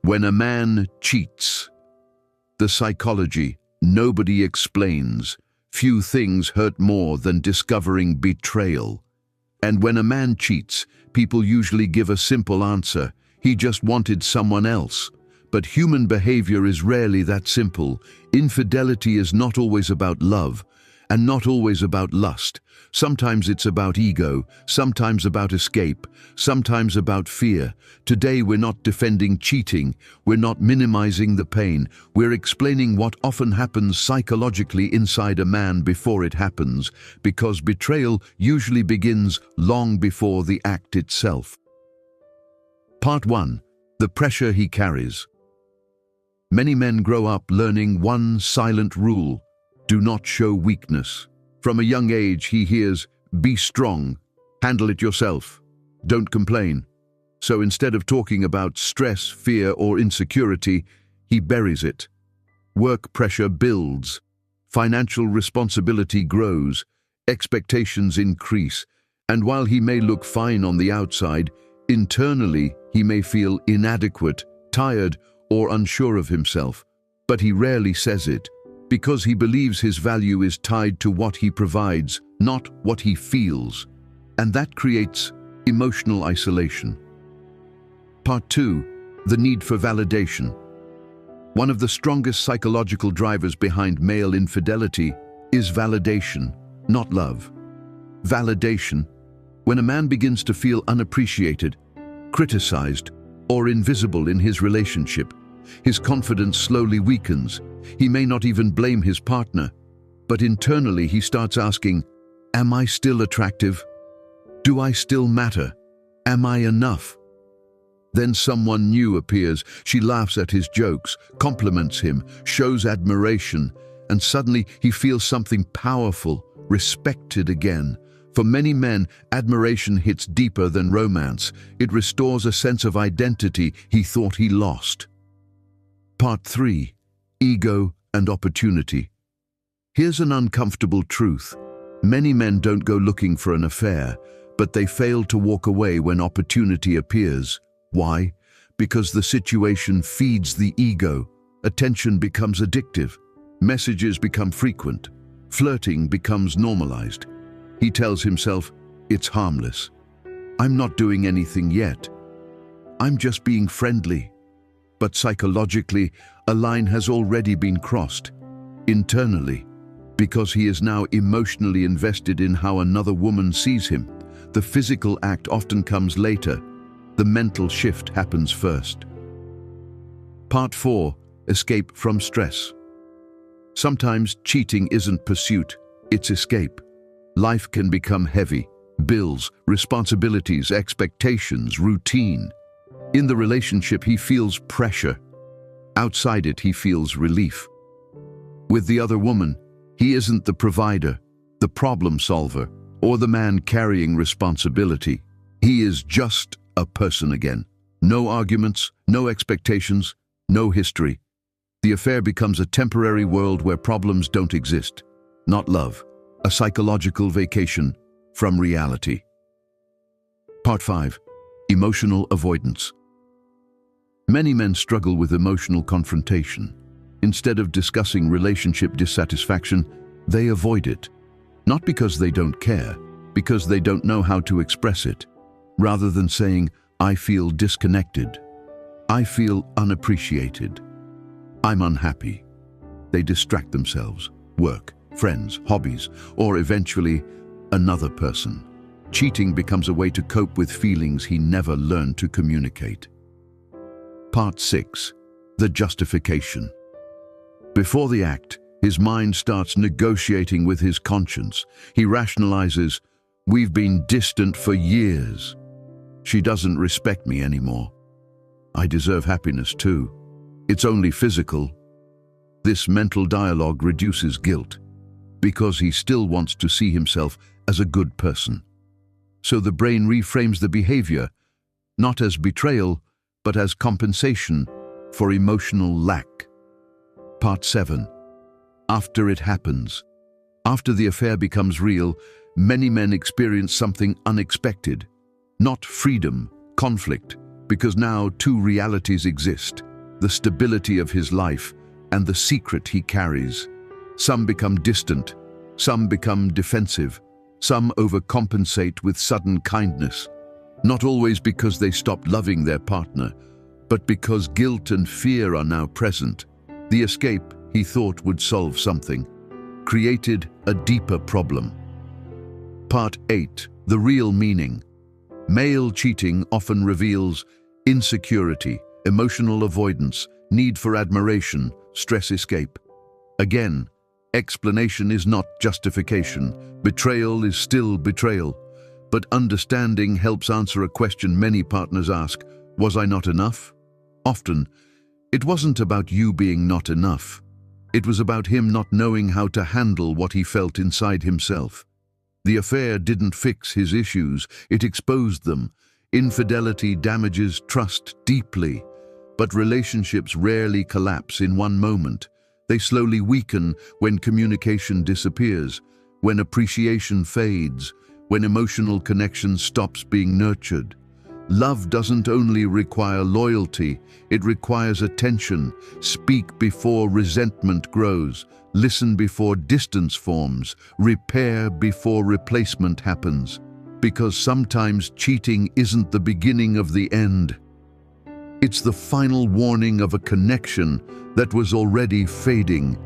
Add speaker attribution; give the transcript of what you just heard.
Speaker 1: When a man cheats. The psychology nobody explains. Few things hurt more than discovering betrayal. And when a man cheats, people usually give a simple answer. He just wanted someone else. But human behavior is rarely that simple. Infidelity is not always about love, and not always about lust. Sometimes it's about ego, sometimes about escape, sometimes about fear. Today we're not defending cheating, we're not minimizing the pain, we're explaining what often happens psychologically inside a man before it happens, because betrayal usually begins long before the act itself. Part 1. The pressure he carries. Many men grow up learning one silent rule: do not show weakness. From a young age he hears, be strong, handle it yourself, don't complain. So instead of talking about stress, fear, or insecurity, he buries it. Work pressure builds, financial responsibility grows, expectations increase, and while he may look fine on the outside, internally he may feel inadequate, tired, or unsure of himself. But he rarely says it, because he believes his value is tied to what he provides, not what he feels. And that creates emotional isolation. Part 2. The need for validation. One of the strongest psychological drivers behind male infidelity is validation, not love. Validation. When a man begins to feel unappreciated, criticized, or invisible in his relationship, his confidence slowly weakens. He may not even blame his partner, but internally he starts asking, am I still attractive? Do I still matter? Am I enough? Then someone new appears. She laughs at his jokes, compliments him, shows admiration, and suddenly he feels something powerful, respected again. For many men, admiration hits deeper than romance. It restores a sense of identity he thought he lost. Part 3. Ego and opportunity. Here's an uncomfortable truth. Many men don't go looking for an affair, but they fail to walk away when opportunity appears. Why? Because the situation feeds the ego. Attention becomes addictive. Messages become frequent. Flirting becomes normalized. He tells himself, it's harmless. I'm not doing anything yet. I'm just being friendly. But psychologically, a line has already been crossed. Internally, because he is now emotionally invested in how another woman sees him. The physical act often comes later. The mental shift happens first. Part 4. Escape from stress. Sometimes cheating isn't pursuit, it's escape. Life can become heavy. Bills, responsibilities, expectations, routine. In the relationship, he feels pressure. Outside it, he feels relief. With the other woman, he isn't the provider, the problem solver, or the man carrying responsibility. He is just a person again. No arguments, no expectations, no history. The affair becomes a temporary world where problems don't exist. Not love, a psychological vacation from reality. Part 5. Emotional avoidance. Many men struggle with emotional confrontation. Instead of discussing relationship dissatisfaction, they avoid it. Not because they don't care, because they don't know how to express it. Rather than saying, I feel disconnected, I feel unappreciated, I'm unhappy, they distract themselves, work, friends, hobbies, or eventually another person. Cheating becomes a way to cope with feelings he never learned to communicate. Part 6. The justification. Before the act, his mind starts negotiating with his conscience. He rationalizes, we've been distant for years. She doesn't respect me anymore. I deserve happiness too. It's only physical. This mental dialogue reduces guilt, because he still wants to see himself as a good person. So the brain reframes the behavior, not as betrayal, but as compensation for emotional lack. Part 7. After it happens. After the affair becomes real, many men experience something unexpected. Not freedom, conflict, because now two realities exist. the stability of his life, and the secret he carries. Some become distant, some become defensive, some overcompensate with sudden kindness, not always because they stopped loving their partner, but because guilt and fear are now present. The escape he thought would solve something created a deeper problem. Part 8. The real meaning. Male cheating often reveals insecurity, emotional avoidance, need for admiration, stress escape. Again, explanation is not justification. Betrayal is still betrayal. But understanding helps answer a question many partners ask: was I not enough? Often, it wasn't about you being not enough. It was about him not knowing how to handle what he felt inside himself. The affair didn't fix his issues, it exposed them. Infidelity damages trust deeply, but relationships rarely collapse in one moment. They slowly weaken when communication disappears, when appreciation fades, when emotional connection stops being nurtured. Love doesn't only require loyalty, it requires attention. Speak before resentment grows. Listen before distance forms. Repair before replacement happens. Because sometimes cheating isn't the beginning of the end. It's the final warning of a connection that was already fading.